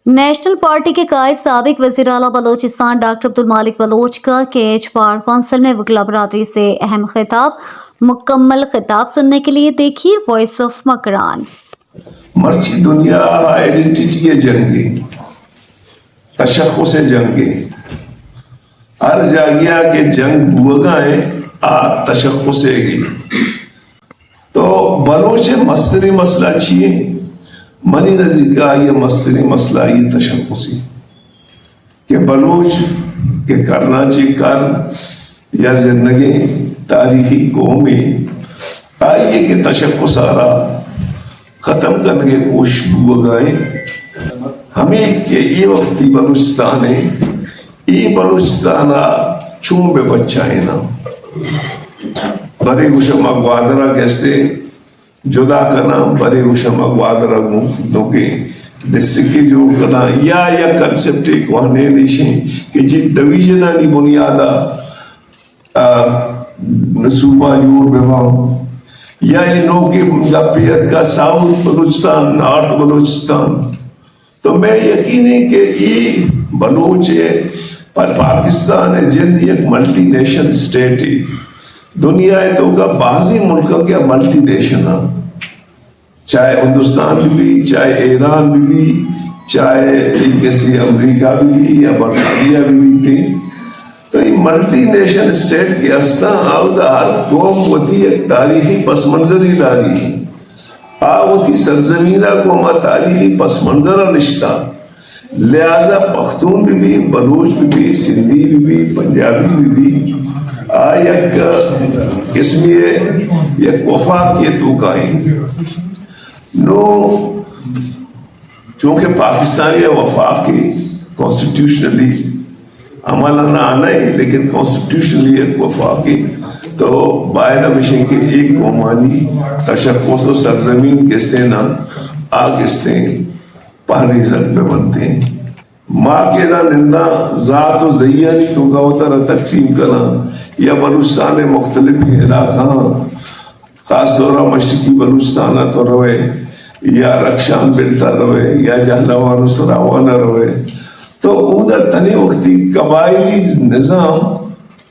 National party के कायद साबिक वज़ीर आला बलोचिस्तान डॉक्टर अब्दुल मालिक बलोच का KH बार कौंसिल में वकला बरादरी से अहम खिताब। मुकम्मल खिताब सुनने के लिए देखिए वॉइस ऑफ मकरान। मर्ची दुनिया आइडेंटिटी जंगी तशख्खुस जंगी हर जागिया के जंग बुगाए आ तशख्खुसेगी तो बलोच मसरी मसला चाहिए मनी नज़ीर का ये मसरी मसला ये तशख्खुसी कि बलोच के करना चाहिए कर या जिंदगी तारीखी कौमी आइए कि तशख्खुस आ रहा ख़त्म करने की कोशिश बुगाए हमें कि ये वक्त बलूचिस्तान है ये बलूचिस्तान चूम बे बच्चा है ना बड़े गुशम अगवादरा कैसे जुदा करना बड़े गुशम अगवादरा नोके डिस्ट्रिक्ट की जो करना या कंसेप्ट एक वहने निशी कि जी डिवीजन आनी बुनियादा सूबा जोड़ बेवाओ या ये नोके गपियत का साउथ बलूचिस्तान नॉर्थ बलूचिस्तान तो मैं यकीन है कि ये बलूच है पर पाकिस्तान है जिंद एक मल्टी नेशन स्टेट है दुनिया है तो का बाजी मुल्कों के मल्टी नेशन है चाहे हिंदुस्तान भी चाहे ईरान भी चाहे किसी अमेरिका भी या बरतानिया भी थे तो ये मल्टी नेशन स्टेट के अस्ना हर कौम होती एक तारीखी पस मंजरी दारी आवती सरजमीना को हमा तारीखी पस मंजरा रिश्ता लिहाजा पख्तून भी बलूच भी सिंधी भी पंजाबी भी एक इसमें एक वफाकियत उगाई नो चूँकि पाकिस्तानी वफाकी कॉन्स्टिट्यूशनली अमल आना है लेकिन कॉन्स्टिट्यूशनली एक वफाकी तो बायदा मिशन के एक कौमानी तशक्कुस और सरजमीन के सेना आगिस्ते पहली जग पे बनते हैं माँ के ना निंदा ज़ात और ज़ियानी तो गवतर तकसीम करना या बलूचिस्तान मुख्तलिफ इलाका खास तौर मशरकी बलूचिस्तान तो रवे या रक्षान बेल्टा रवे या जहलावान सरावाना रवे तो उधर तनी वक्ती कबायली निज़ाम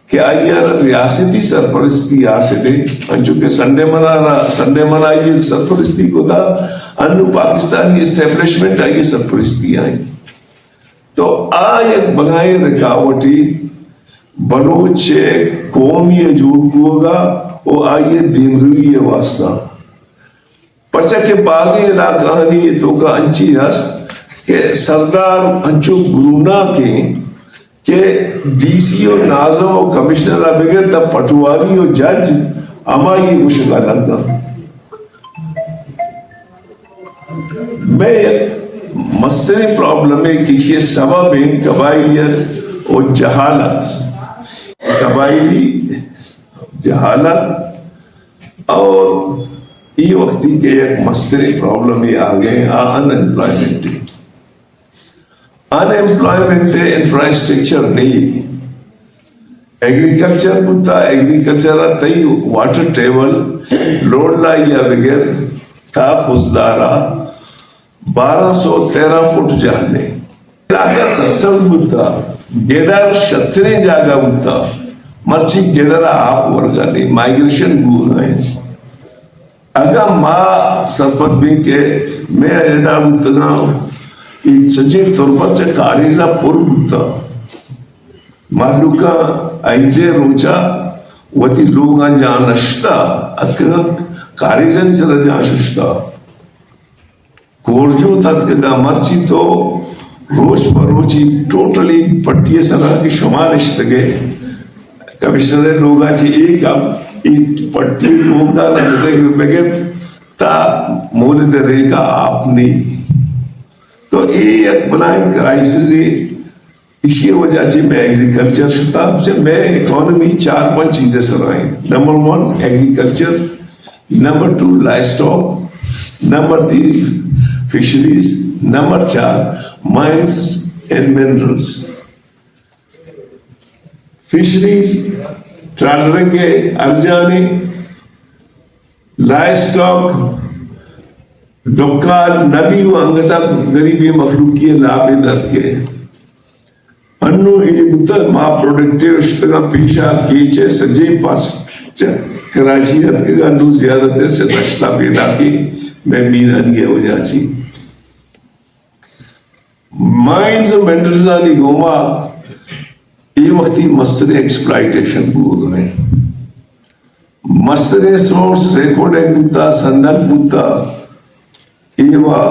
कि आइयर रियासती सरपरस्ती हासिल है चूँकि संडे मनाई सरपरस्ती को था अन्य पाकिस्तानी इस्टेब्लिशमेंट आई सरपरस्ती आई तो एक बनाए रुकावटी बलूच कौमी जूट होगा वो आइए दिमरुई वास्ता परचा के बाजी इलाका तो का अंची हस्त के सरदार अंचो गुरुना के डीसी और नाज़म और कमिश्नर बगैर तब पटवारी और जज अमा ये मुश्किल लगा मैं मसले प्रॉब्लम है कि ये सबब है कबाइलियत और जहालत कबाइली जहालत और ये वक्ती के एक मसले प्रॉब्लम ये आ गए अनएम्प्लॉयमेंट इंफ्रास्ट्रक्चर नहीं एग्रीकल्चर बुता एग्रीकल्चर तई वाटर टेबल लोड ला या बगैर था फुजदारा 1213 फुट जाने सत्संग बुता गेदर शतरे जागा बुता मर्ची गेदरा आप वर्गा नहीं माइग्रेशन गुण है अगर माँ सरपत भी के मैं ऐदा बुतना सच्ची तुरपत से कारीजा पुर बुता मालूका आइडे रोचा वती लोगा जानश्ता अतका कारीजन से रजा शुष्ता कोर्जो तत्का मर्ची तो रोज परोची टोटली पट्टी सना की शुमारिश तके कमिश्नर लोगा ची एक पट्टी लोगदा न बगैर ता मोल दे रेखा आपने तो ये एक बनाए क्राइसिस है इसी वजह से मैं एग्रीकल्चर शुता से मैं इकोनॉमी 4-5 चीजें सराएं number 1 agriculture number 2 livestock number 3 fisheries number 4 mines and minerals fisheries ट्रालरेंगे अर्जानी लाइवस्टॉक डोका नबी अंगता गरीबी मखलूकी लाभ दर के अन्नु ये बुता मा प्रोडक्टिव का पेशा कीचे सजे पास कराची हद के अन्नु ज्यादातर से तशला पैदा की मैं मीरानी हो जाची माइंड्स मेंटल्स गोमा ये वक्ती मसरे एक्सप्लॉइटेशन पूर में मसरे सोर्स रिकॉर्डिंग बुता संदर्भ बुता एवा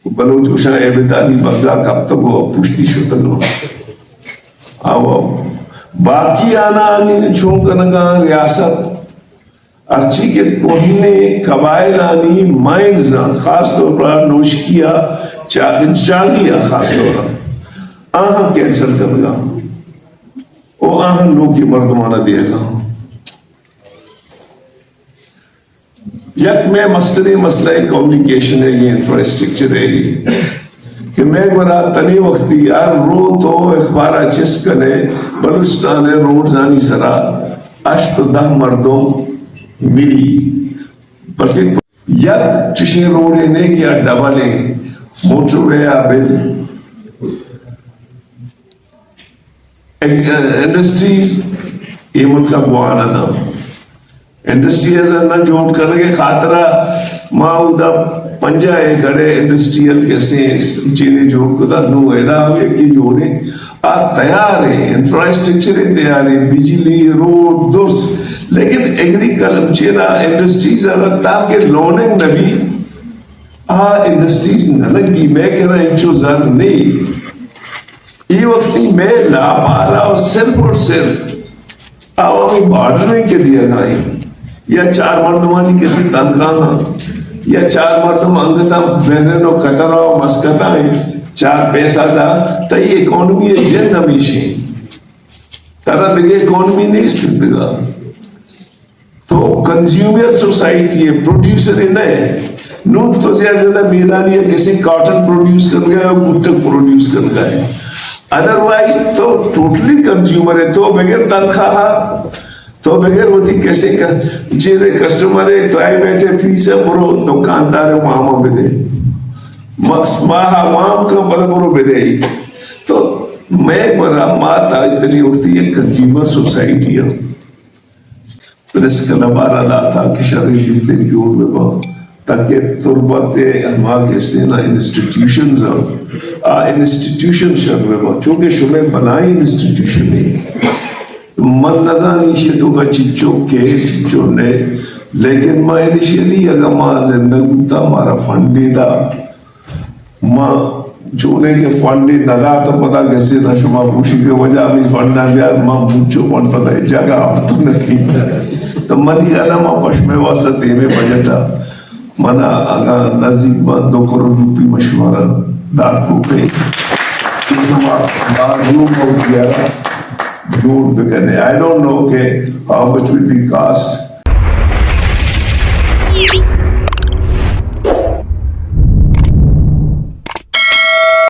बलोचुशा एबेतानी बग्गा कब तक वो पुष्टि शुतलो अब बाकी आना आनी चौंकनगा रियासत अर्ची के कोहने कबाइल आनी माइंस खास तौर पर नोशकिया चागिया खास तौर पर आहा कैंसर करगा ओ आहा लोग की मर्दमाना देगा यक में मसला कम्युनिकेशन है ये इंफ्रास्ट्रक्चर है कि मैं बरा तनी वक्ती यार रो तो अखबार चिस कने बलूचिस्तान है रोड जानी सरा अष्ट 10 मर्दों मिली बल्कि यक चुशी रोड ने क्या डबल है मोटरवे बिल इंडस्ट्रीज ये मुल्क का गुआना था इंडस्ट्रियल ना जोड़ करके खातरा माउदा पंजा है खड़े इंडस्ट्रियल कैसे चीनी जोड़ को दा नो एदा हम एक की जोड़े आ तैयार है इंफ्रास्ट्रक्चर तैयार है बिजली रोड दोस लेकिन एग्रीकल्चर इंडस्ट्रीज अलता के लोनिंग नबी आ इंडस्ट्रीज न लगी मैं कह रहा हूं जर नहीं ये वक्त में ला पारा और सिर्फ आवामी बॉर्डरिंग के दिया गए या 4 मर्दमानी किसी तनख्वाह या 4 मर्दम अंगता बहरनो कतरा मस्कता है 4 पैसा का तो ये इकोनॉमी है जन नमीशी तरह दिखे इकोनॉमी नहीं स्थितिगा तो कंज्यूमर सोसाइटी है प्रोड्यूसर है नए नून तो ज्यादा मीरानी है किसी कॉटन प्रोड्यूस कर गया और गुट्टक प्रोड्यूस कर गया अदरवाइज तो टोटली कंज्यूमर है तो बगैर तनख्वाह तो बगैर होती कैसे कर जेरे कस्टमर है क्लाइमेट है फीस है बरो दुकानदार है वहां में दे माहा वहां का बरो बेदे तो मैं बरा माता इतनी होती है कंज्यूमर सोसाइटी है प्रेस क्लब आ रहा था कि शरीर लिखते जोड़ में बहुत ताकि तुरबते हमारे सेना इंस्टीट्यूशंस इंस्टीट्यूशन शर में बहुत चूंकि शुमे बनाई इंस्टीट्यूशन नहीं मन नजानी शेतों का चिच्चो ने लेकिन माँ इनिशियली अगर माँ जिंदगी था हमारा फंडी था माँ चूने के फंडी नदा तो पता कैसे ना शुमा पूछी के वजह में फंडा गया माँ पूछो फंड पता है जगह और तो नहीं तो मन ही आना माँ पश्मे वास्ते में बजटा मना अगर नजदीक में 2 करोड़ रुपये मशवरा दाद को पे I don't know how much will be cost